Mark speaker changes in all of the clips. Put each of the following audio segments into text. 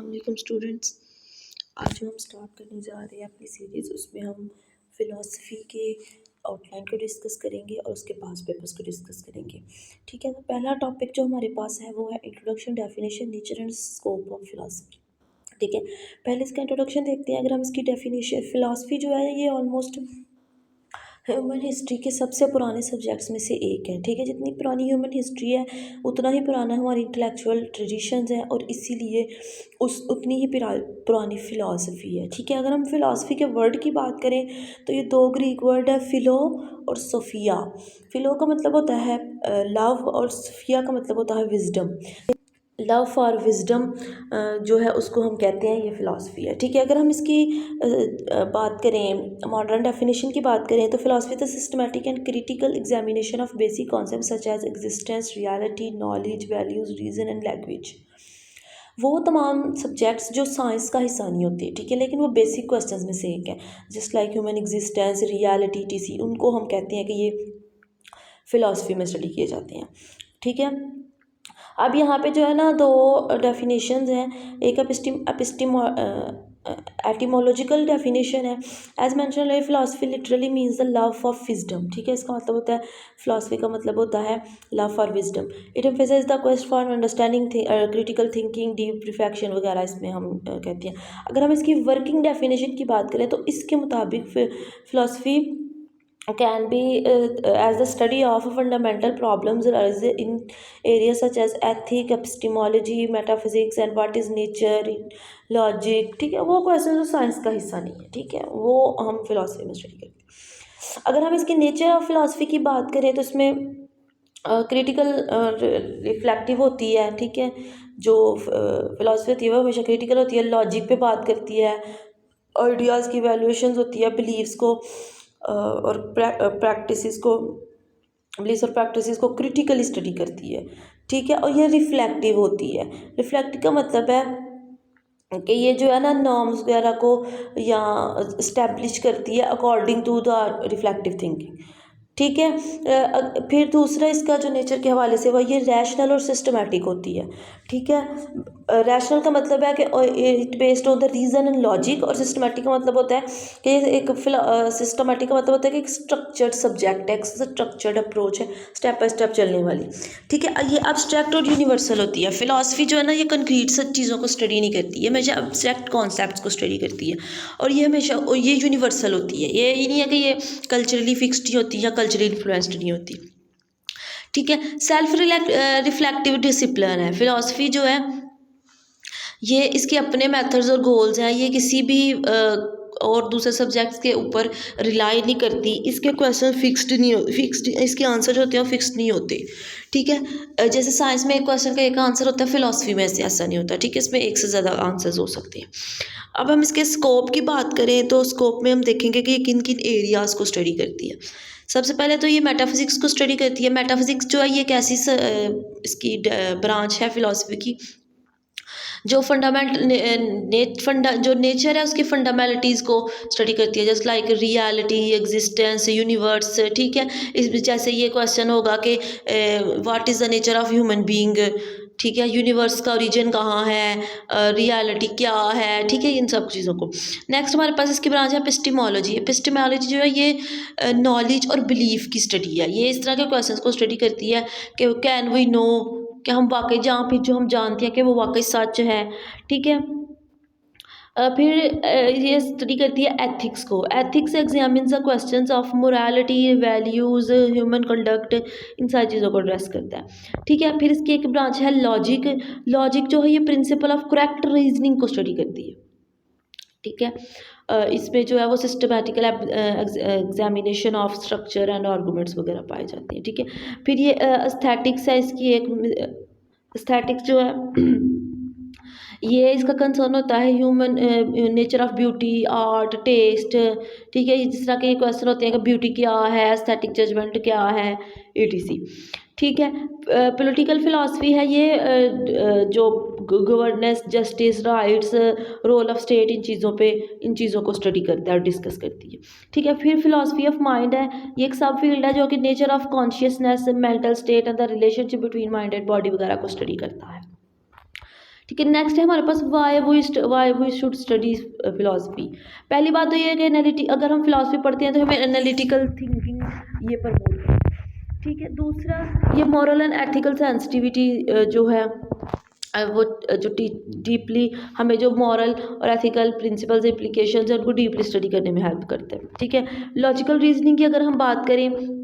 Speaker 1: वालेकुम स्टूडेंट्स। आज जो हम स्टार्ट करने जा रहे हैं अपनी सीरीज़, उसमें हम फ़िलासफ़ी के आउटलाइन को डिस्कस करेंगे और उसके पास पेपर्स को डिस्कस करेंगे। ठीक है, तो पहला टॉपिक जो हमारे पास है वो है introduction, definition, nature and scope of philosophy. ठीक है, पहले इसका इंट्रोडक्शन देखते हैं। अगर हम इसकी डेफिनेशन, फ़िलासफ़ी जो है ये ऑलमोस्ट ह्यूमन हिस्ट्री के सबसे पुराने सब्जेक्ट्स में से एक है। ठीक है, जितनी पुरानी ह्यूमन हिस्ट्री है उतना ही पुराना हमारी इंटेलेक्चुअल ट्रेडिशंस हैं और इसीलिए उतनी ही पुरानी फ़िलासफ़ी है। ठीक है, अगर हम फ़िलासफ़ी के वर्ड की बात करें तो ये दो ग्रीक वर्ड है, फ़िलो और सोफ़िया। फ़िलो का मतलब होता है लव और सोफ़िया का मतलब होता है विज़डम। लव फॉर विज़डम जो है उसको हम कहते हैं, ये फ़िलासफ़ी है। ठीक है, अगर हम इसकी बात करें, मॉडर्न डेफिनेशन की बात करें तो philosophy the systematic and critical examination of basic concept such as existence, reality, knowledge, values, reason and language. वो तमाम सब्जेक्ट्स जो साइंस का हिस्सा नहीं होते, ठीक है, लेकिन वो बेसिक क्वेश्चंस में से एक है। Just like human existence, reality, TC, उनको हम कहते हैं कि ये फ़िलासफ़ी में स्टडी किए जाते हैं। ठीक है, अब यहाँ पे जो है ना दो डेफिनेशंस हैं। एक एटिमोलॉजिकल डेफिनेशन है। As mentioned philosophy literally means the love for wisdom. ठीक है, इसका मतलब होता है, फिलासफी का मतलब होता है love for wisdom. It emphasize the quest for understanding, critical thinking, deep reflection वगैरह इसमें हम कहते हैं। अगर हम इसकी वर्किंग डेफिनेशन की बात करें तो इसके मुताबिक philosophy can be as the study of fundamental problems arising in areas such as ethics, epistemology, metaphysics and what is nature, logic। ठीक है, वो क्वेश्चन जो साइंस का हिस्सा नहीं है, ठीक है, वो हम फिलासफी में स्टडी करते हैं। अगर हम इसके नेचर ऑफ फिलासफी की बात करें तो इसमें क्रिटिकल रिफ्लेक्टिव होती है। ठीक है, जो फिलासफी होती है वो हमेशा क्रिटिकल होती है, लॉजिक पे बात करती है, आइडियाज़ की वैल्यूएशंस होती है, बिलीव्स को और प्रैक्टिसेस को, बिलीव्स और प्रैक्टिसेस को क्रिटिकली स्टडी करती है। ठीक है, और ये रिफ्लेक्टिव होती है। रिफ्लेक्टिव का मतलब है कि ये जो है ना नॉर्म्स वगैरह को या इस्टेब्लिश करती है according to the reflective thinking. ठीक है, फिर दूसरा इसका जो नेचर के हवाले से वह ये रैशनल और सिस्टमैटिक होती है। ठीक है, रैशनल का मतलब है कि it based on the reason and logic, और सिस्टमैटिक का मतलब होता है कि एक सिस्टमैटिक का मतलब होता है कि एक स्ट्रक्चर्ड सब्जेक्ट है, एक स्ट्रक्चर्ड अप्रोच है, स्टेप बाय स्टेप चलने वाली। ठीक है, ये अब्स्ट्रैक्ट और यूनिवर्सल होती है। फिलासफी जो है ना ये कंक्रीट सब चीज़ों को स्टडी नहीं करती है, हमेशा अब्स्ट्रैक्ट कॉन्सेप्ट्स को स्टडी करती है, और ये हमेशा ये यूनिवर्सल होती है। ये नहीं है कि ये कल्चरली फिक्स्ड ही होती है या कल्चरली इन्फ्लुएंस्ड नहीं होती। ठीक है, सेल्फ रिफ्लेक्टिव डिसिप्लिन है फिलॉसफी जो है, ये इसके अपने मेथड्स और गोल्स हैं। ये किसी भी और दूसरे सब्जेक्ट्स के ऊपर रिलाई नहीं करती। इसके क्वेश्चन फिक्स्ड इसके आंसर जो होते हैं वो फिक्स्ड नहीं होते। ठीक है, जैसे साइंस में एक क्वेश्चन का एक आंसर होता है, फिलॉसफी में ऐसा नहीं होता। ठीक है, इसमें एक से ज़्यादा आंसर्स हो सकते हैं। अब हम इसके स्कोप की बात करें तो स्कोप में हम देखेंगे कि ये किन किन एरियाज़ को स्टडी करती है। सबसे पहले तो ये मेटाफिज़िक्स को स्टडी करती है। मेटाफिज़िक्स जो है ये एक ऐसी इसकी ब्रांच है फिलॉसफी की जो जो नेचर है उसकी फंडामेंटलिटीज़ को स्टडी करती है, just like reality, existence, universe. ठीक है, इस जैसे ये क्वेश्चन होगा कि what is the nature of human being. ठीक है, यूनिवर्स का ओरिजिन कहाँ है, रियलिटी क्या है। ठीक है, इन सब चीज़ों को। नेक्स्ट हमारे पास इसकी ब्रांच है एपिस्टेमोलॉजी। एपिस्टेमोलॉजी जो है ये नॉलेज और बिलीफ की स्टडी है। ये इस तरह के क्वेश्चंस को स्टडी करती है कि कैन वी नो, कि हम वाकई जहाँ पे जो हम जानते हैं कि वो वाकई सच है। ठीक है, फिर ये स्टडी करती है एथिक्स को। Ethics examines the questions of morality, values, human conduct, इन सारी चीज़ों को एड्रेस करता है। ठीक है, फिर इसकी एक ब्रांच है लॉजिक। लॉजिक जो है ये प्रिंसिपल ऑफ करेक्ट रीजनिंग को स्टडी करती है। ठीक है, इसमें जो है वो systematical examination of structure and arguments वगैरह पाए जाते हैं। ठीक है, फिर ये एस्थेटिक्स है इसकी एक। एस्थेटिक्स जो है ये इसका कंसर्न होता है human nature of beauty, art, taste. ठीक है, जिस तरह के क्वेश्चन होते हैं कि ब्यूटी क्या है, एस्थेटिक जजमेंट क्या है, etc। ठीक है, पॉलिटिकल फिलॉसफी है ये जो governance, justice, rights, role of state, इन चीज़ों को स्टडी करता है और डिस्कस करती है। ठीक है, फिर फिलॉसफी ऑफ माइंड है, ये एक सब फील्ड है जो कि nature of consciousness, mental state and the relationship between mind and body वगैरह को स्टडी करता है। ठीक है। नेक्स्ट है हमारे पास why we should study philosophy. पहली बात तो ये है कि अगर हम फिलोसफी पढ़ते हैं तो हमें एनालिटिकल थिंकिंग ये प्रमोट है। ठीक है। दूसरा, ये मॉरल एंड एथिकल सेंसिटिविटी जो है वो जो डीपली हमें जो मॉरल और एथिकल प्रिंसिपल्स इम्प्लीकेशंस है उनको डीपली स्टडी करने में हेल्प करते हैं। ठीक है। लॉजिकल रीजनिंग की अगर हम बात करें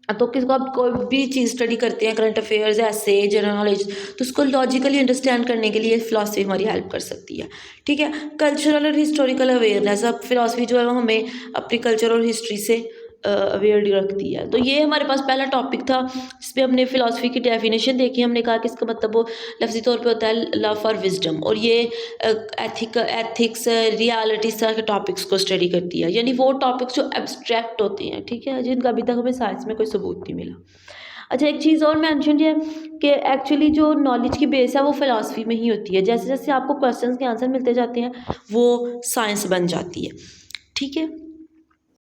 Speaker 1: तो किसको आप कोई भी चीज़ स्टडी करते हैं, करंट अफेयर्स, ऐसे, जनरल नॉलेज, तो उसको लॉजिकली अंडरस्टैंड करने के लिए फिलॉसफी हमारी हेल्प कर सकती है। ठीक है। कल्चरल और हिस्टोरिकल अवेयरनेस, अब फिलॉसफी जो है वो हमें अपनी कल्चर और हिस्ट्री से अवेयर रखती है। तो ये हमारे पास पहला टॉपिक था जिसमें हमने फिलॉसफी की डेफिनेशन देखी। हमने कहा कि इसका मतलब वो लफ्ज़ी तौर पे होता है लव फॉर विजडम, और ये एथिक्स, रियलिटी तरह के टॉपिक्स को स्टडी करती है, यानी वो टॉपिक्स जो एब्स्ट्रैक्ट होते हैं, ठीक है, जिनका अभी तक हमें साइंस में कोई सबूत नहीं मिला। अच्छा, एक चीज़ और मैंशन है कि एक्चुअली जो नॉलेज की बेस है वो फिलॉसफी में ही होती है। जैसे जैसे आपको क्वेश्चंस के आंसर मिलते जाते हैं वो साइंस बन जाती है। ठीक है।